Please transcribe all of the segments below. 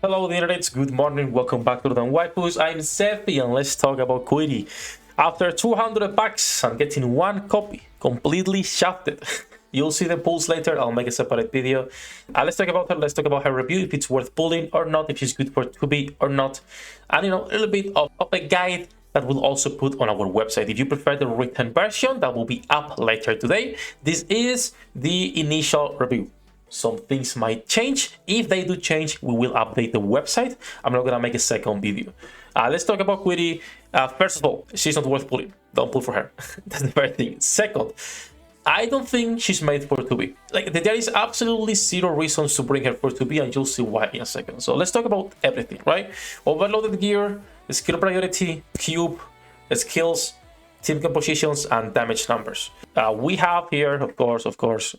Hello the internet, good morning, welcome back to the Waifus. I'm Sefi and let's talk about QUIRY. After 200 packs and getting one copy completely shafted. You'll see the pulls later, I'll make a separate video. Let's talk about her, let's talk about her review, if it's worth pulling or not, if she's good for 2B or not. And a little bit of a guide that we'll also put on our website. If you prefer the written version, that will be up later today. This is the initial review. Some things might change. If they do change, we will update the website. I'm not gonna make a second video. Let's talk about QUIRY. First of all, she's not worth pulling. Don't pull for her. That's the first thing. Second, I don't think she's made for 2B. Like, there is absolutely zero reasons to bring her for 2B, and you'll see why in a second. So let's talk about everything, right? Overloaded gear, skill priority, cube, skills, team compositions, and damage numbers. We have here, of course,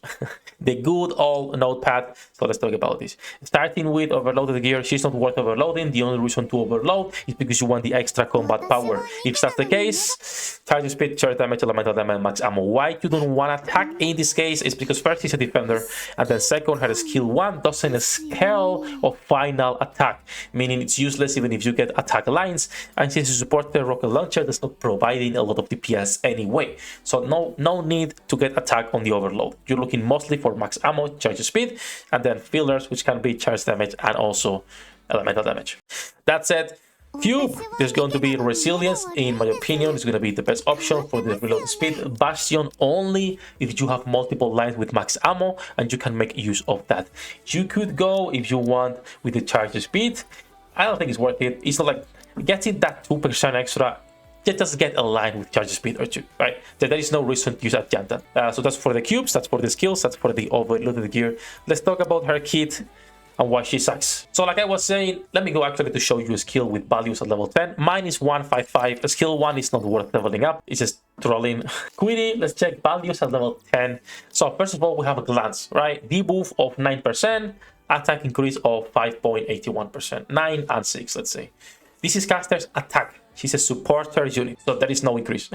the good old notepad. So let's talk about this. Starting with overloaded gear, she's not worth overloading. The only reason to overload is because you want the extra combat power. If that's the case, charge speed, charge damage, elemental damage, max ammo. Why you don't want attack in this case is because first she's a defender, and then second, her skill 1 doesn't scale of final attack, meaning it's useless even if you get attack lines, and she's a supporter rocket launcher that's not providing a lot of DPS anyway. So no need to get attack on the overload. You're looking mostly for max ammo, charge speed, and then fillers, which can be charge damage and also elemental damage. That said, cube, there's going to be resilience. In my opinion, it's going to be the best option for the reload speed. Bastion only if you have multiple lines with max ammo and you can make use of that. You could go, if you want, with the charge speed. I don't think it's worth it. It's not like getting that 2% extra. Just get a line with charge speed or 2, right? There is no reason to use Adjutant. So that's for the cubes, that's for the skills, that's for the overloaded gear. Let's talk about her kit and why she sucks. So like I was saying, let me go actually to show you a skill with values at level 10. Mine is 155. The skill 1 is not worth leveling up. It's just trolling. QUIRY, let's check values at level 10. So first of all, we have a glance, right? Debuff of 9%, attack increase of 5.81%, 9 and 6, let's say. This is caster's attack. She's a supporter unit, so there is no increase.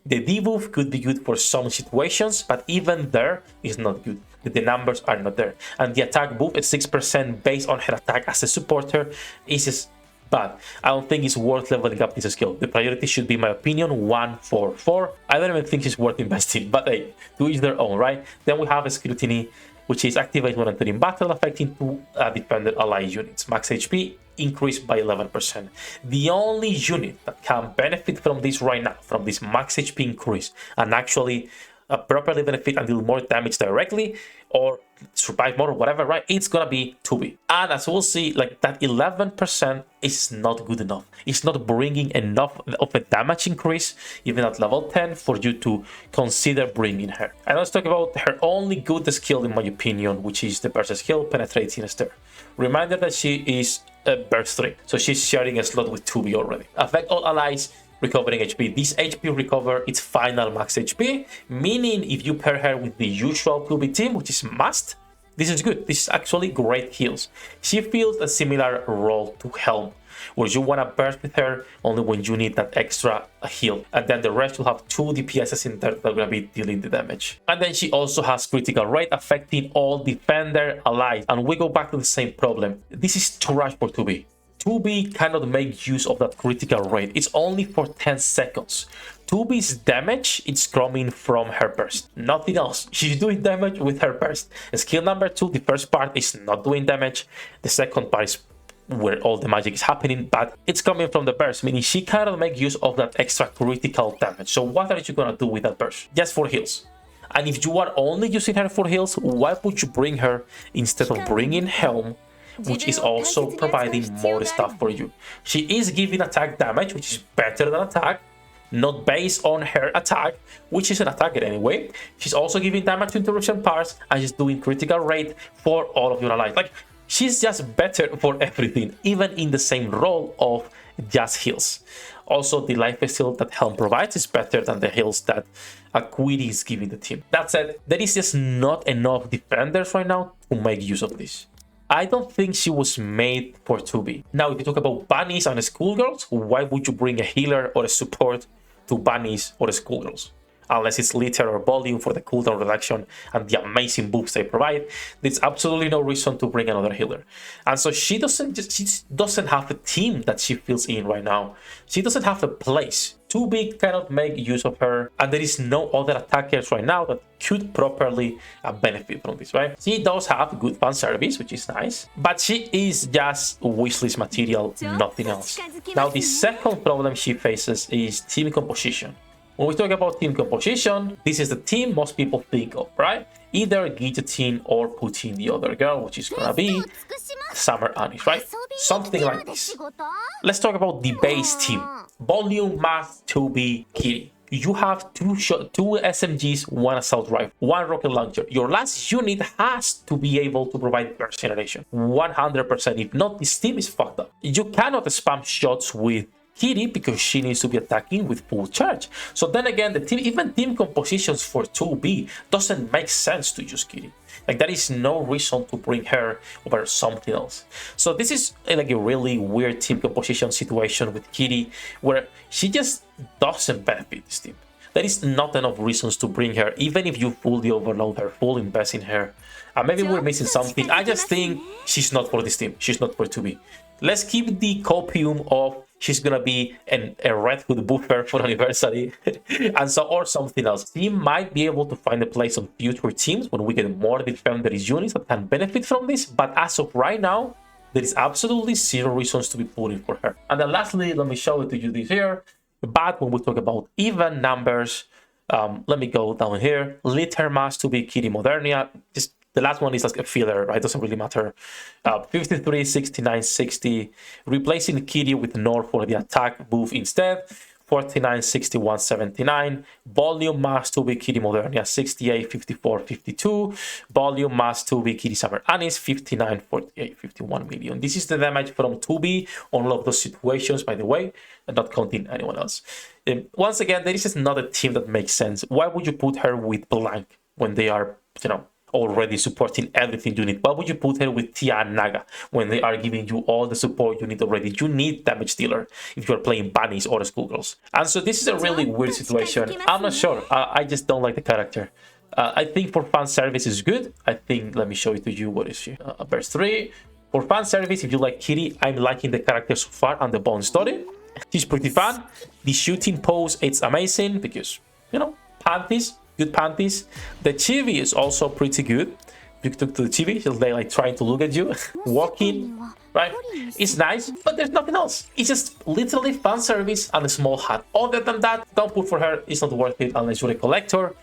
The debuff could be good for some situations, but even there is not good. The numbers are not there. And the attack buff is 6% based on her attack as a supporter is just bad. I don't think it's worth leveling up this skill. The priority should be, in my opinion, 144. I don't even think it's worth investing, but hey, to each their own, right? Then we have a scrutiny, which is activate when entering battle, affecting 2 defender ally units. Max HP increased by 11%. The only unit that can benefit from this right now, from this max HP increase, and actually properly benefit and deal more damage directly or survive more or whatever, right? It's gonna be 2B. And as we'll see, like that 11% is not good enough. It's not bringing enough of a damage increase, even at level 10, for you to consider bringing her. And let's talk about her only good skill, in my opinion, which is the burst skill, Penetrating Stir. Reminder that she is a burst 3, so she's sharing a slot with 2B already. Affect all allies, recovering HP. This HP recover its final max HP, meaning if you pair her with the usual 2B team, which is must, this is good. This is actually great heals. She feels a similar role to Helm, where you want to burst with her only when you need that extra heal, and then the rest will have 2 DPSs in there that are going to be dealing the damage. And then she also has critical rate, affecting all defender allies, and we go back to the same problem. This is too rush for 2B. 2B cannot make use of that critical rate. It's only for 10 seconds. 2B's damage, it's coming from her burst, nothing else. She's doing damage with her burst. Skill number 2, the first part is not doing damage. The second part is where all the magic is happening, but it's coming from the burst, meaning she cannot make use of that extra critical damage. So what are you gonna do with that burst? Just for heals. And if you are only using her for heals, why would you bring her instead of bringing Helm, which is also providing more stuff for you? She is giving attack damage, which is better than attack, not based on her attack, which is an attacker anyway. She's also giving damage to interruption parts, and she's doing critical rate for all of your allies. Like, she's just better for everything, even in the same role of just heals. Also, the life steal that Helm provides is better than the heals that QUIRY is giving the team. That said, there is just not enough defenders right now to make use of this. I don't think she was made for 2B. Now, if you talk about bunnies and schoolgirls, why would you bring a healer or a support to bunnies or schoolgirls? unless it's litter or volume for the cooldown reduction and the amazing buffs they provide, there's absolutely no reason to bring another healer. And so she doesn't have a team that she fills in right now. She doesn't have a place. 2B cannot make use of her, and there is no other attackers right now that could properly benefit from this, right? She does have good fan service, which is nice, but she is just wishlist material, nothing else. Now, the second problem she faces is team composition. When we talk about team composition, this is the team most people think of, right? Either guillotine or putting the other girl, which is gonna be Summer Anis, right? Something like this. Let's talk about the base team. Volume must to be QUIRY. You have two SMGs, one assault rifle, one rocket launcher. Your last unit has to be able to provide burst generation. 100%. If not, this team is fucked up. You cannot spam shots with QUIRY because she needs to be attacking with full charge. So then again, the team, even team compositions for 2B doesn't make sense to use QUIRY. Like, there is no reason to bring her over something else. So this is like a really weird team composition situation with QUIRY, where she just doesn't benefit this team. There is not enough reasons to bring her, even if you fully overload her, full invest in her. And maybe we're missing something. I just think she's not for this team. She's not for 2B. Let's keep the copium of she's gonna be a Red Hood buffer for anniversary and so, or something else. She might be able to find a place on future teams when we get more defender units that can benefit from this, but as of right now, there is absolutely zero reasons to be pulling for her. And then lastly, let me show it to you this here. But when we talk about even numbers, let me go down here. Litter mass to be QUIRY Modernia. Just the last one is like a filler, right? Doesn't really matter. 53, 69, 60. Replacing QUIRY with Nord for the attack buff instead. 49, 61, 79. Volume mass to be QUIRY Modernia. 68, 54, 52. Volume mass to be QUIRY Summer Anis. 59, 48, 51 million. This is the damage from 2B on all of those situations, by the way, and not counting anyone else. Once again, this is not a team that makes sense. Why would you put her with Blank when they are, you know, already supporting everything you need? Why would you put her with Tia and Naga when they are giving you all the support you need already? You need damage dealer if you're playing bunnies or schoolgirls. And so this is a really weird situation. I'm not sure. I just don't like the character. I think for fan service is good. I think, let me show it to you. What is she? Verse 3. For fan service, if you like QUIRY, I'm liking the character so far and the bone story. She's pretty fun. The shooting pose, it's amazing because, you know, panties. Good panties. The chibi is also pretty good. You took to the chibi, she's like trying to look at you, walking, right? It's nice, but there's nothing else. It's just literally fan service and a small hat. Other than that, don't put for her. It's not worth it unless you're a collector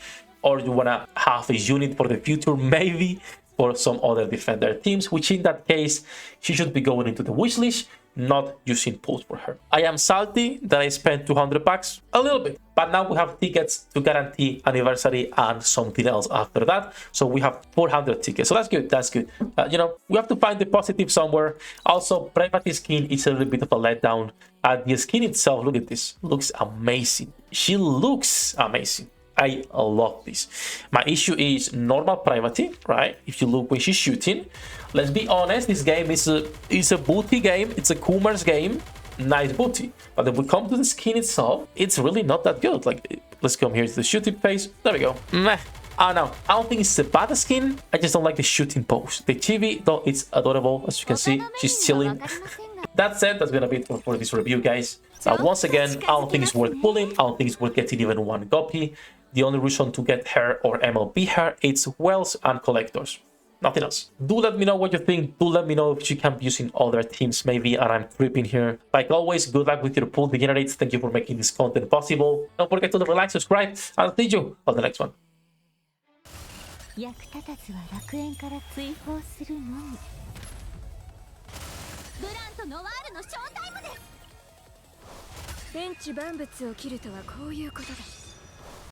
or you wanna have a unit for the future, maybe for some other defender teams, which in that case, she should be going into the wish list, not using pulls for her. I am salty that I spent 200 bucks, a little bit, but now we have tickets to guarantee anniversary and something else after that. So we have 400 tickets. So that's good. That's good. You know, we have to find the positive somewhere. Also, private skin is a little bit of a letdown. The skin itself, look at this, looks amazing. She looks amazing. I love this. My issue is normal privacy, right? If you look when she's shooting, let's be honest, this game is a booty game. It's a commerce game. Nice booty. But if we come to the skin itself, it's really not that good. Like, let's come here to the shooting phase. There we go. Meh. I don't know. I don't think it's a bad skin. I just don't like the shooting pose. The chibi, though, it's adorable. As you can see, she's chilling. That said, that's gonna be it for this review, guys. Once again, I don't think it's worth pulling. I don't think it's worth getting even one copy. The only reason to get her or MLB her, it's wells and collectors. Nothing else. Do let me know what you think. Do let me know if you can be using other teams maybe and I'm tripping here. Like always, good luck with your pool degenerates. Thank you for making this content possible. Don't forget to like, subscribe, and I'll see you on the next one. 役立たずは楽園から追放するのみ。ブランとノワールのショータイムです。天地万物を切るとはこういうことだ。